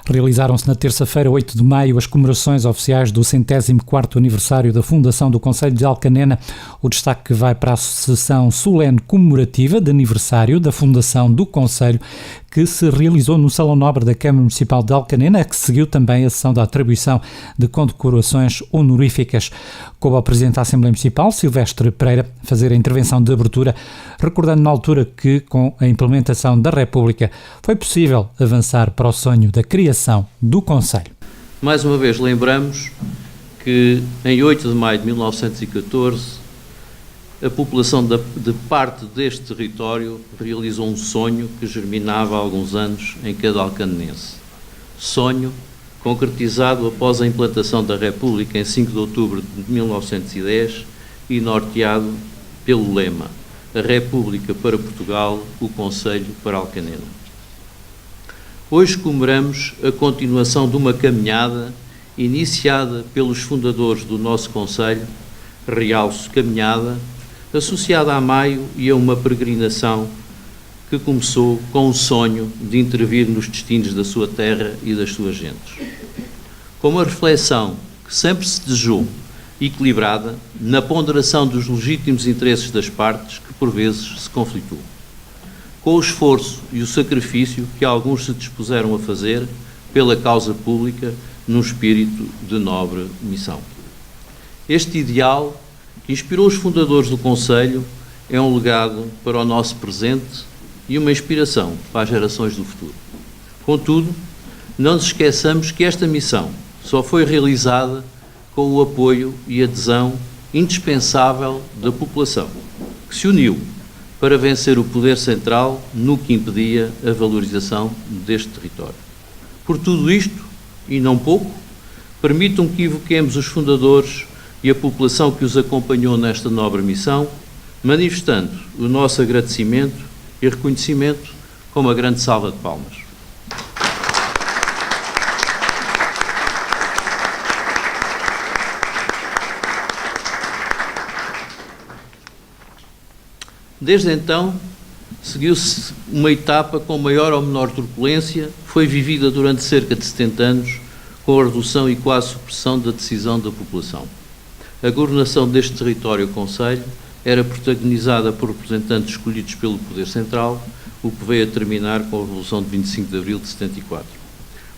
Realizaram-se na terça-feira, 8 de maio, as comemorações oficiais do 104º aniversário da fundação do Concelho de Alcanena. O destaque vai para a sessão solene comemorativa de aniversário da fundação do Concelho, que se realizou no Salão Nobre da Câmara Municipal de Alcanena, que seguiu também a sessão da atribuição de condecorações honoríficas. Coube ao Presidente da Assembleia Municipal, Silvestre Pereira, fazer a intervenção de abertura, recordando na altura que, com a implementação da República, foi possível avançar para o sonho da criação do Concelho. Mais uma vez lembramos que em 8 de maio de 1914 a população de parte deste território realizou um sonho que germinava há alguns anos em cada alcanenense. Sonho concretizado após a implantação da República em 5 de outubro de 1910 e norteado pelo lema: a República para Portugal, o Concelho para Alcanena. Hoje comemoramos a continuação de uma caminhada iniciada pelos fundadores do nosso Concelho, realço caminhada, associada a maio e a uma peregrinação que começou com o sonho de intervir nos destinos da sua terra e das suas gentes. Com uma reflexão que sempre se desejou equilibrada na ponderação dos legítimos interesses das partes que por vezes se conflituam. Com o esforço e o sacrifício que alguns se dispuseram a fazer pela causa pública num espírito de nobre missão. Este ideal que inspirou os fundadores do Concelho é um legado para o nosso presente e uma inspiração para as gerações do futuro. Contudo, não nos esqueçamos que esta missão só foi realizada com o apoio e adesão indispensável da população, que se uniu para vencer o poder central no que impedia a valorização deste território. Por tudo isto, e não pouco, permitam que evoquemos os fundadores e a população que os acompanhou nesta nobre missão, manifestando o nosso agradecimento e reconhecimento com uma grande salva de palmas. Desde então, seguiu-se uma etapa com maior ou menor turbulência, foi vivida durante cerca de 70 anos, com a redução e quase supressão da decisão da população. A governação deste território Concelho era protagonizada por representantes escolhidos pelo Poder Central, o que veio a terminar com a Revolução de 25 de Abril de 74.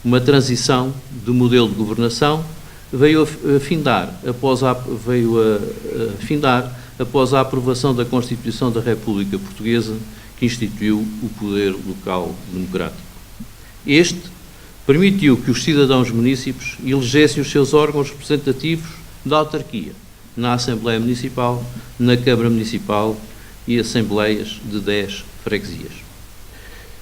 Uma transição do modelo de governação veio a findar após a aprovação da Constituição da República Portuguesa, que instituiu o poder local democrático. Este permitiu que os cidadãos munícipes elegessem os seus órgãos representativos da autarquia, na Assembleia Municipal, na Câmara Municipal e Assembleias de 10 freguesias.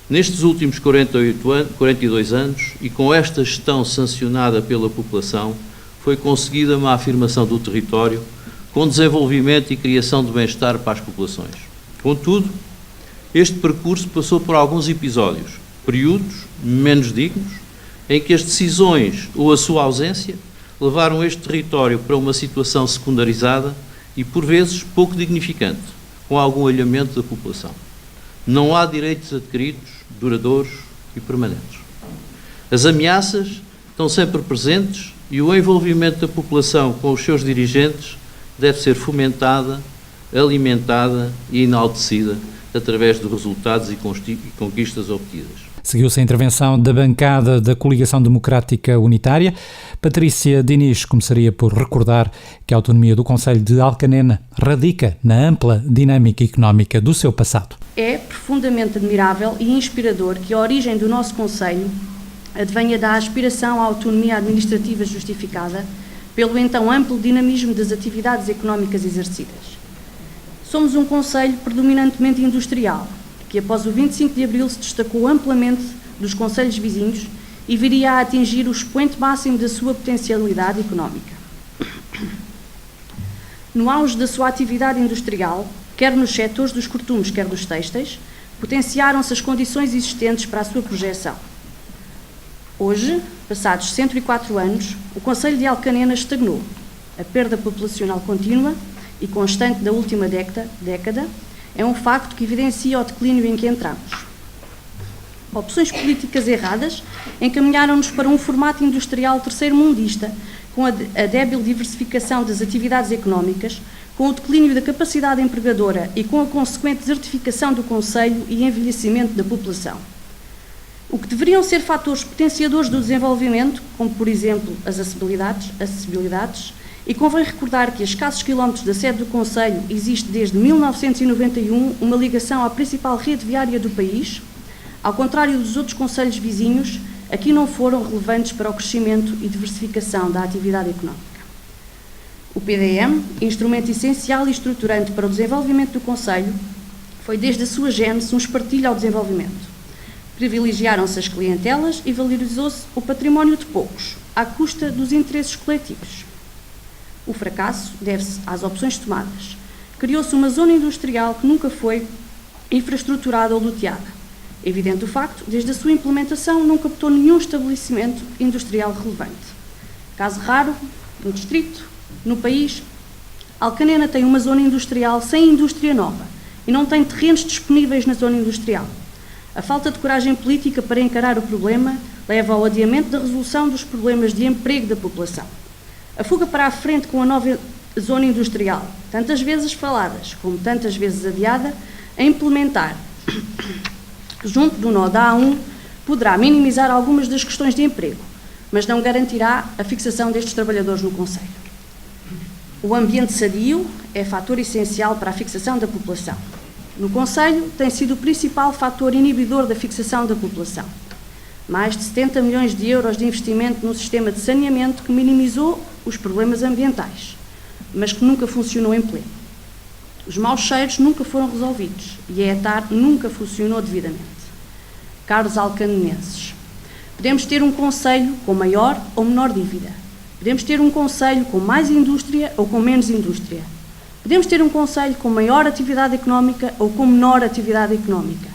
Nestes últimos 42 anos, e com esta gestão sancionada pela população, foi conseguida uma afirmação do território com desenvolvimento e criação de bem-estar para as populações. Contudo, este percurso passou por alguns episódios, períodos menos dignos, em que as decisões ou a sua ausência levaram este território para uma situação secundarizada e, por vezes, pouco dignificante, com algum alheamento da população. Não há direitos adquiridos, duradouros e permanentes. As ameaças estão sempre presentes e o envolvimento da população com os seus dirigentes deve ser fomentada, alimentada e enaltecida através de resultados e conquistas obtidas. Seguiu-se a intervenção da bancada da Coligação Democrática Unitária. Patrícia Diniz começaria por recordar que a autonomia do Concelho de Alcanena radica na ampla dinâmica económica do seu passado. É profundamente admirável e inspirador que a origem do nosso Concelho advenha da aspiração à autonomia administrativa justificada pelo então amplo dinamismo das atividades económicas exercidas. Somos um concelho predominantemente industrial, que após o 25 de Abril se destacou amplamente dos concelhos vizinhos e viria a atingir o expoente máximo da sua potencialidade económica. No auge da sua atividade industrial, quer nos setores dos cortumes, quer dos têxteis, potenciaram-se as condições existentes para a sua projeção. Hoje, passados 104 anos, o Concelho de Alcanena estagnou. A perda populacional contínua e constante da última década é um facto que evidencia o declínio em que entramos. Opções políticas erradas encaminharam-nos para um formato industrial terceiro-mundista, com a débil diversificação das atividades económicas, com o declínio da capacidade empregadora e com a consequente desertificação do concelho e envelhecimento da população. O que deveriam ser fatores potenciadores do desenvolvimento, como, por exemplo, as acessibilidades, e convém recordar que a escassos quilómetros da sede do concelho existe desde 1991 uma ligação à principal rede viária do país, ao contrário dos outros concelhos vizinhos, aqui não foram relevantes para o crescimento e diversificação da atividade económica. O PDM, instrumento essencial e estruturante para o desenvolvimento do concelho, foi desde a sua gênese um espartilho ao desenvolvimento. Privilegiaram-se as clientelas e valorizou-se o património de poucos, à custa dos interesses coletivos. O fracasso deve-se às opções tomadas. Criou-se uma zona industrial que nunca foi infraestruturada ou loteada. Evidente o facto, desde a sua implementação não captou nenhum estabelecimento industrial relevante. Caso raro, no distrito, no país, Alcanena tem uma zona industrial sem indústria nova e não tem terrenos disponíveis na zona industrial. A falta de coragem política para encarar o problema leva ao adiamento da resolução dos problemas de emprego da população. A fuga para a frente com a nova zona industrial, tantas vezes faladas como tantas vezes adiada, a implementar junto do nó da A1, poderá minimizar algumas das questões de emprego, mas não garantirá a fixação destes trabalhadores no concelho. O ambiente sadio é fator essencial para a fixação da população. No concelho tem sido o principal fator inibidor da fixação da população. Mais de 70 milhões de euros de investimento no sistema de saneamento que minimizou os problemas ambientais, mas que nunca funcionou em pleno. Os maus cheiros nunca foram resolvidos e a ETAR nunca funcionou devidamente. Caros alcanenenses, podemos ter um concelho com maior ou menor dívida. Podemos ter um concelho com mais indústria ou com menos indústria. Podemos ter um concelho com maior atividade económica ou com menor atividade económica.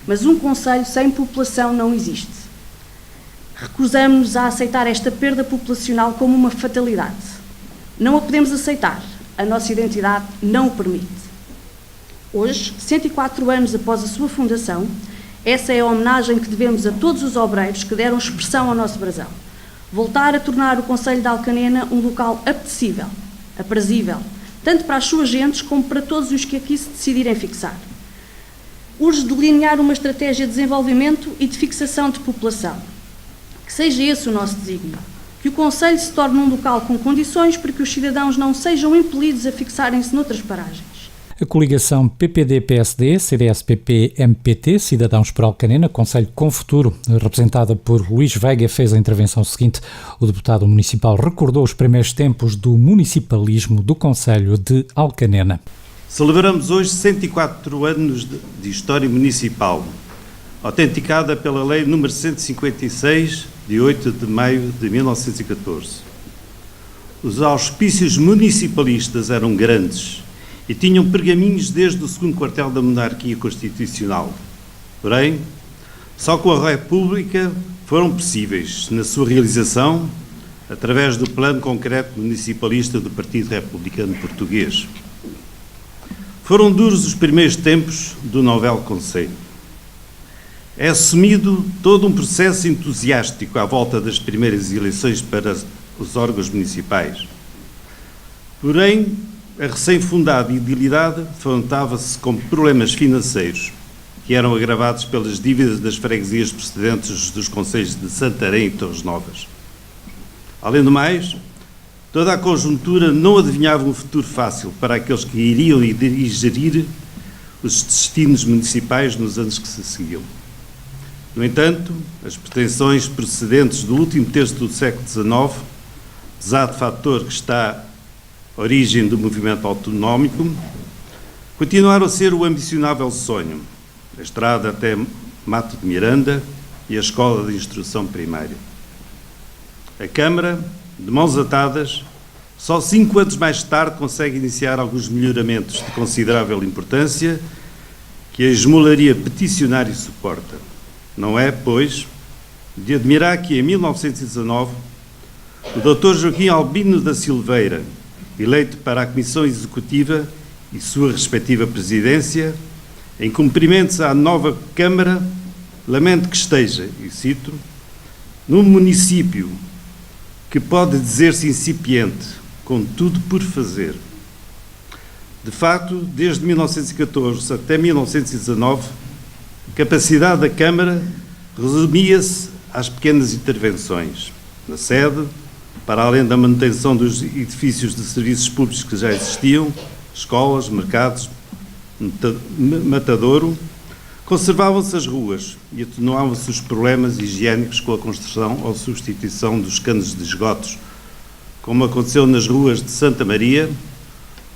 Mas um concelho sem população não existe. Recusamos-nos a aceitar esta perda populacional como uma fatalidade. Não a podemos aceitar. A nossa identidade não o permite. Hoje, 104 anos após a sua fundação, essa é a homenagem que devemos a todos os obreiros que deram expressão ao nosso brasão. Voltar a tornar o concelho de Alcanena um local apetecível, aprazível, tanto para as suas gentes como para todos os que aqui se decidirem fixar. Urge delinear uma estratégia de desenvolvimento e de fixação de população. Que seja esse o nosso desígnio. Que o concelho se torne um local com condições para que os cidadãos não sejam impelidos a fixarem-se noutras paragens. A coligação PPD-PSD, CDS-PP-MPT, Cidadãos por Alcanena, Concelho com Futuro, representada por Luís Veiga, fez a intervenção seguinte. O deputado municipal recordou os primeiros tempos do municipalismo do Concelho de Alcanena. Celebramos hoje 104 anos de história municipal, autenticada pela Lei nº 156, de 8 de maio de 1914. Os auspícios municipalistas eram grandes e tinham pergaminhos desde o segundo quartel da monarquia constitucional. Porém, só com a República foram possíveis, na sua realização, através do plano concreto municipalista do Partido Republicano Português. Foram duros os primeiros tempos do novel concelho. É assumido todo um processo entusiástico à volta das primeiras eleições para os órgãos municipais. Porém, a recém-fundada idilidade afrontava-se com problemas financeiros, que eram agravados pelas dívidas das freguesias procedentes dos concelhos de Santarém e Torres Novas. Além do mais, toda a conjuntura não adivinhava um futuro fácil para aqueles que iriam gerir os destinos municipais nos anos que se seguiam. No entanto, as pretensões procedentes do último terço do século XIX, pesado fator que está à origem do movimento autonómico, continuaram a ser o ambicionável sonho, a estrada até Mato de Miranda e a escola de instrução primária. A Câmara, de mãos atadas, só 5 anos mais tarde consegue iniciar alguns melhoramentos de considerável importância que a esmolaria peticionária suporta. Não é, pois, de admirar que em 1919 o Dr. Joaquim Albino da Silveira, eleito para a Comissão Executiva e sua respectiva presidência, em cumprimentos à nova Câmara, Lamento que esteja, e cito, num município que pode dizer-se incipiente, com tudo por fazer. De facto, desde 1914 até 1919, a capacidade da Câmara resumia-se às pequenas intervenções na sede, para além da manutenção dos edifícios de serviços públicos que já existiam, escolas, mercados, matadouro, conservavam-se as ruas e atenuavam-se os problemas higiênicos com a construção ou substituição dos canos de esgotos, como aconteceu nas ruas de Santa Maria,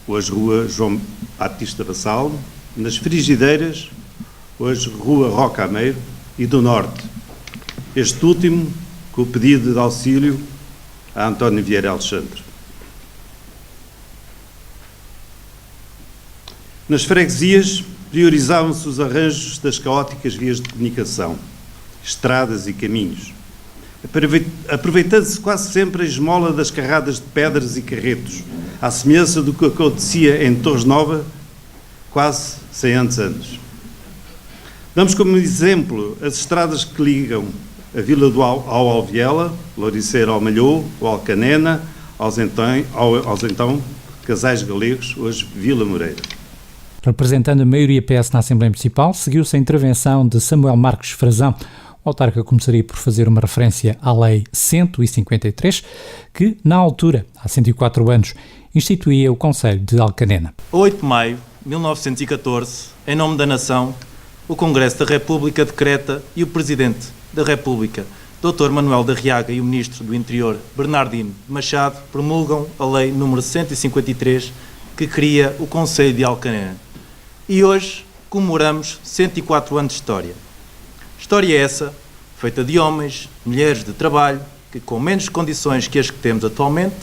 hoje Rua João Batista Vassal, nas Frigideiras, hoje Rua Roca Ameiro, e do Norte, este último com o pedido de auxílio a António Vieira Alexandre. Nas freguesias, priorizavam-se os arranjos das caóticas vias de comunicação, estradas e caminhos, aproveitando-se quase sempre a esmola das carradas de pedras e carretos, à semelhança do que acontecia em Torres Nova quase 100 anos. Damos como exemplo as estradas que ligam a Vila do ao Alviela, Louriceiro ao Malhou, ao Alcanena, aos então Casais Galegos, hoje Vila Moreira. Representando a maioria PS na Assembleia Municipal, seguiu-se a intervenção de Samuel Marques Frazão. O autarca começaria por fazer uma referência à Lei 153, que, na altura, há 104 anos, instituía o Concelho de Alcanena. A 8 de maio de 1914, em nome da Nação, o Congresso da República decreta e o Presidente da República, Dr. Manuel da Riaga, e o Ministro do Interior, Bernardino de Machado, promulgam a Lei nº 153, que cria o Concelho de Alcanena. E hoje comemoramos 104 anos de história. História essa, feita de homens, mulheres de trabalho, que com menos condições que as que temos atualmente,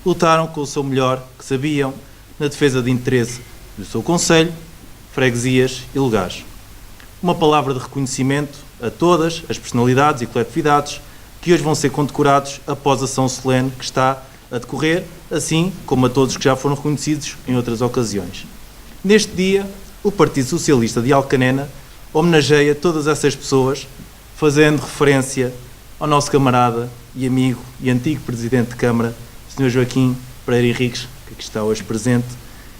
lutaram com o seu melhor que sabiam na defesa de interesse do seu concelho, freguesias e lugares. Uma palavra de reconhecimento a todas as personalidades e coletividades que hoje vão ser condecorados após a ação solene que está a decorrer, assim como a todos que já foram reconhecidos em outras ocasiões. Neste dia, o Partido Socialista de Alcanena homenageia todas essas pessoas, fazendo referência ao nosso camarada e amigo e antigo Presidente de Câmara, Sr. Joaquim Pereira Henriques, que aqui está hoje presente,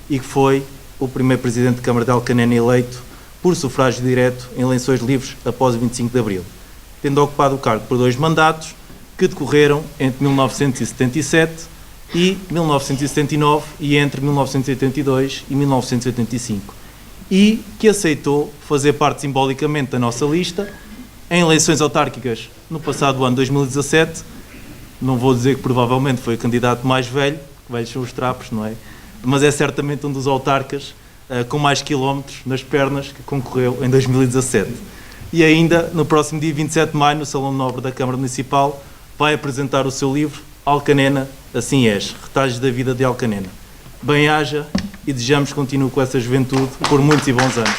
e que foi o primeiro Presidente de Câmara de Alcanena eleito por sufrágio direto em eleições livres após o 25 de Abril, tendo ocupado o cargo por 2 mandatos que decorreram entre 1977 e 1979 e entre 1982 e 1985, e que aceitou fazer parte simbolicamente da nossa lista em eleições autárquicas no passado ano 2017. Não vou dizer que provavelmente foi o candidato mais velho, que velhos são os trapos, não é? Mas é certamente um dos autarcas com mais quilómetros nas pernas que concorreu em 2017. E ainda, no próximo dia 27 de maio, no Salão Nobre da Câmara Municipal, vai apresentar o seu livro Alcanena, Assim És, Retalhos da Vida de Alcanena. Bem-haja e desejamos que continue com essa juventude por muitos e bons anos.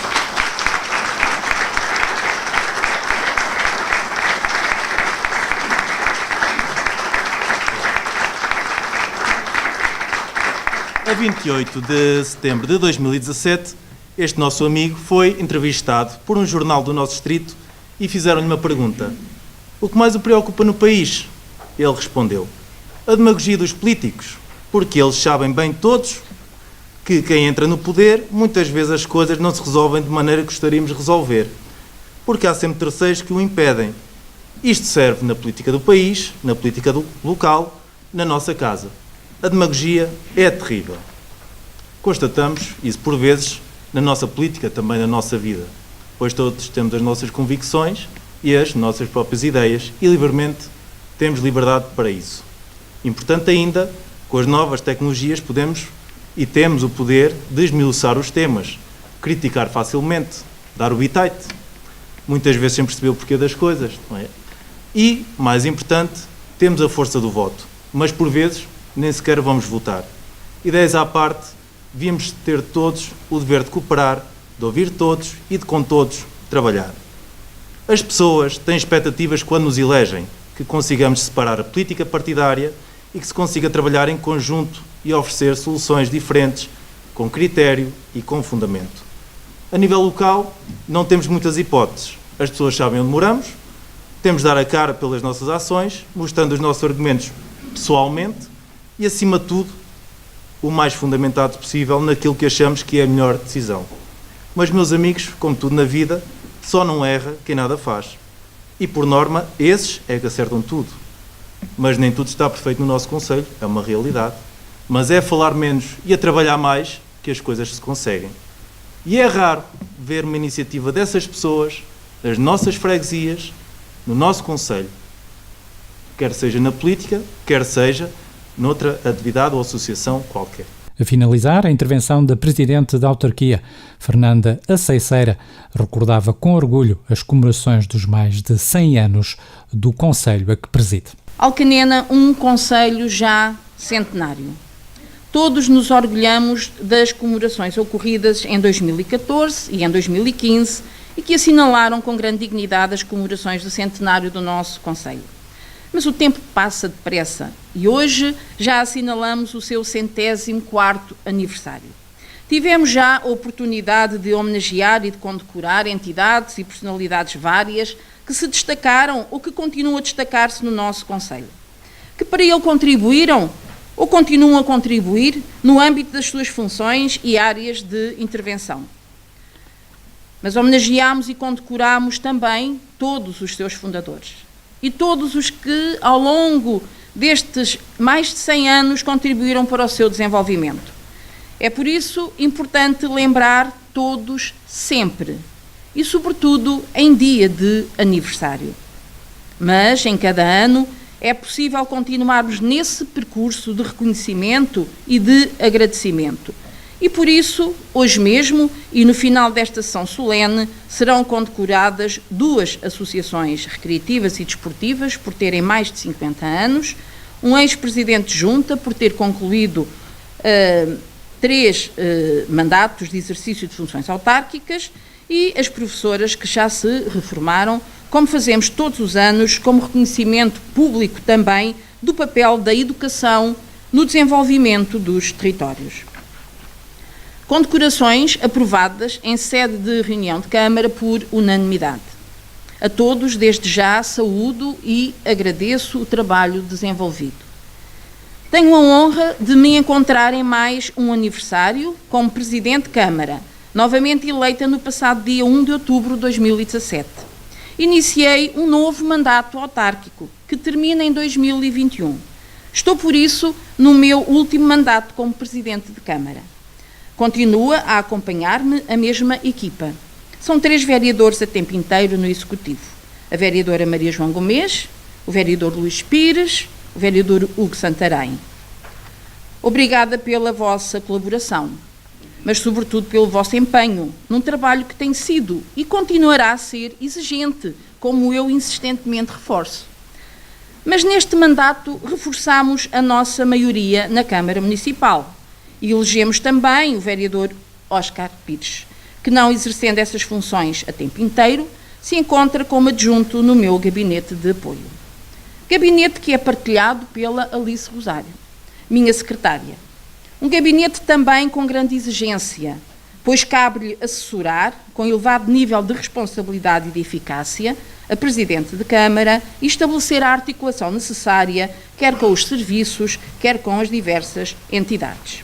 A 28 de setembro de 2017, este nosso amigo foi entrevistado por um jornal do nosso distrito e fizeram-lhe uma pergunta. O que mais o preocupa no país? Ele respondeu: a demagogia dos políticos, porque eles sabem bem todos que quem entra no poder, muitas vezes as coisas não se resolvem de maneira que gostaríamos de resolver, porque há sempre terceiros que o impedem. Isto serve na política do país, na política do local, na nossa casa. A demagogia é terrível. Constatamos isso por vezes na nossa política, também na nossa vida, pois todos temos as nossas convicções e as nossas próprias ideias e livremente temos liberdade para isso. Importante ainda, com as novas tecnologias podemos e temos o poder de esmiuçar os temas, criticar facilmente, dar o bitite, muitas vezes sem perceber o porquê das coisas, não é? E, mais importante, temos a força do voto, mas por vezes nem sequer vamos votar. Ideias à parte, devíamos ter todos o dever de cooperar, de ouvir todos e de com todos trabalhar. As pessoas têm expectativas quando nos elegem, que consigamos separar a política partidária e que se consiga trabalhar em conjunto e oferecer soluções diferentes, com critério e com fundamento. A nível local, não temos muitas hipóteses, As pessoas sabem onde moramos, temos de dar a cara pelas nossas ações, mostrando os nossos argumentos pessoalmente e, acima de tudo, o mais fundamentado possível naquilo que achamos que é a melhor decisão. Mas, meus amigos, como tudo na vida, só não erra quem nada faz. E, por norma, esses é que acertam tudo. Mas nem tudo está perfeito no nosso concelho, é uma realidade. Mas é a falar menos e a trabalhar mais que as coisas se conseguem. E é raro ver uma iniciativa dessas pessoas, das nossas freguesias, no nosso concelho. Quer seja na política, quer seja noutra atividade ou associação qualquer. A finalizar, a intervenção da Presidente da Autarquia, Fernanda Aceiceira, recordava com orgulho as comemorações dos mais de 100 anos do concelho a que preside. Alcanena, um concelho já centenário. Todos nos orgulhamos das comemorações ocorridas em 2014 e em 2015 e que assinalaram com grande dignidade as comemorações do centenário do nosso concelho. Mas o tempo passa depressa e hoje já assinalamos o seu 104º aniversário. Tivemos já a oportunidade de homenagear e de condecorar entidades e personalidades várias que se destacaram ou que continuam a destacar-se no nosso concelho, que para ele contribuíram ou continuam a contribuir no âmbito das suas funções e áreas de intervenção. Mas homenageámos e condecorámos também todos os seus fundadores e todos os que, ao longo destes mais de 100 anos, contribuíram para o seu desenvolvimento. É por isso importante lembrar todos sempre e, sobretudo, em dia de aniversário. Mas, em cada ano, é possível continuarmos nesse percurso de reconhecimento e de agradecimento. E por isso, hoje mesmo e no final desta sessão solene, serão condecoradas 2 associações recreativas e desportivas por terem mais de 50 anos, um ex-presidente de junta por ter concluído 3 mandatos de exercício de funções autárquicas e as professoras que já se reformaram, como fazemos todos os anos, como reconhecimento público também do papel da educação no desenvolvimento dos territórios. Condecorações aprovadas em sede de reunião de Câmara por unanimidade. A todos, desde já, saúdo e agradeço o trabalho desenvolvido. Tenho a honra de me encontrar em mais um aniversário como Presidente de Câmara, novamente eleita no passado dia 1 de outubro de 2017. Iniciei um novo mandato autárquico, que termina em 2021. Estou, por isso, no meu último mandato como Presidente de Câmara. Continua a acompanhar-me a mesma equipa. São 3 vereadores a tempo inteiro no Executivo. A vereadora Maria João Gomes, o vereador Luís Pires, o vereador Hugo Santarém. Obrigada pela vossa colaboração, mas sobretudo pelo vosso empenho num trabalho que tem sido e continuará a ser exigente, como eu insistentemente reforço. Mas neste mandato reforçamos a nossa maioria na Câmara Municipal e elegemos também o vereador Óscar Pires, que, não exercendo essas funções a tempo inteiro, se encontra como adjunto no meu gabinete de apoio. Gabinete que é partilhado pela Alice Rosário, minha secretária. Um gabinete também com grande exigência, pois cabe-lhe assessorar, com elevado nível de responsabilidade e de eficácia, a Presidente de Câmara e estabelecer a articulação necessária, quer com os serviços, quer com as diversas entidades.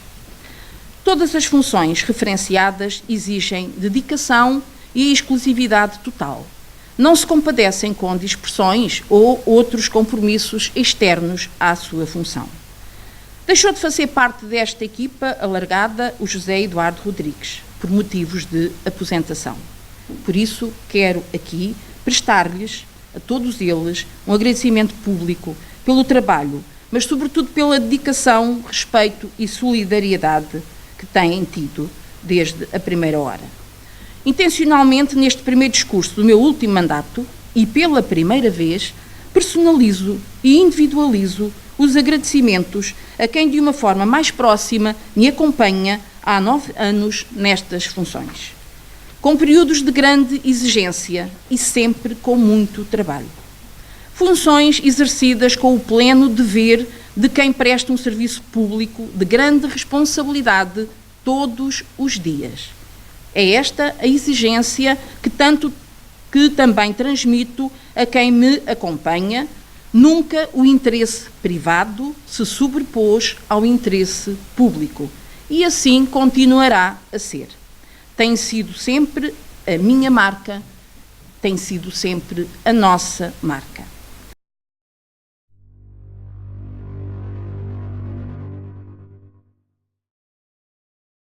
Todas as funções referenciadas exigem dedicação e exclusividade total. Não se compadecem com dispersões ou outros compromissos externos à sua função. Deixou de fazer parte desta equipa alargada o José Eduardo Rodrigues, por motivos de aposentação. Por isso, quero aqui prestar-lhes, a todos eles, um agradecimento público pelo trabalho, mas sobretudo pela dedicação, respeito e solidariedade que têm tido desde a primeira hora. Intencionalmente, neste primeiro discurso do meu último mandato, e pela primeira vez, personalizo e individualizo os agradecimentos a quem de uma forma mais próxima me acompanha há 9 anos nestas funções. Com períodos de grande exigência e sempre com muito trabalho. Funções exercidas com o pleno dever de quem presta um serviço público de grande responsabilidade todos os dias. É esta a exigência que tanto que também transmito a quem me acompanha. Nunca o interesse privado se sobrepôs ao interesse público e assim continuará a ser. Tem sido sempre a minha marca, tem sido sempre a nossa marca.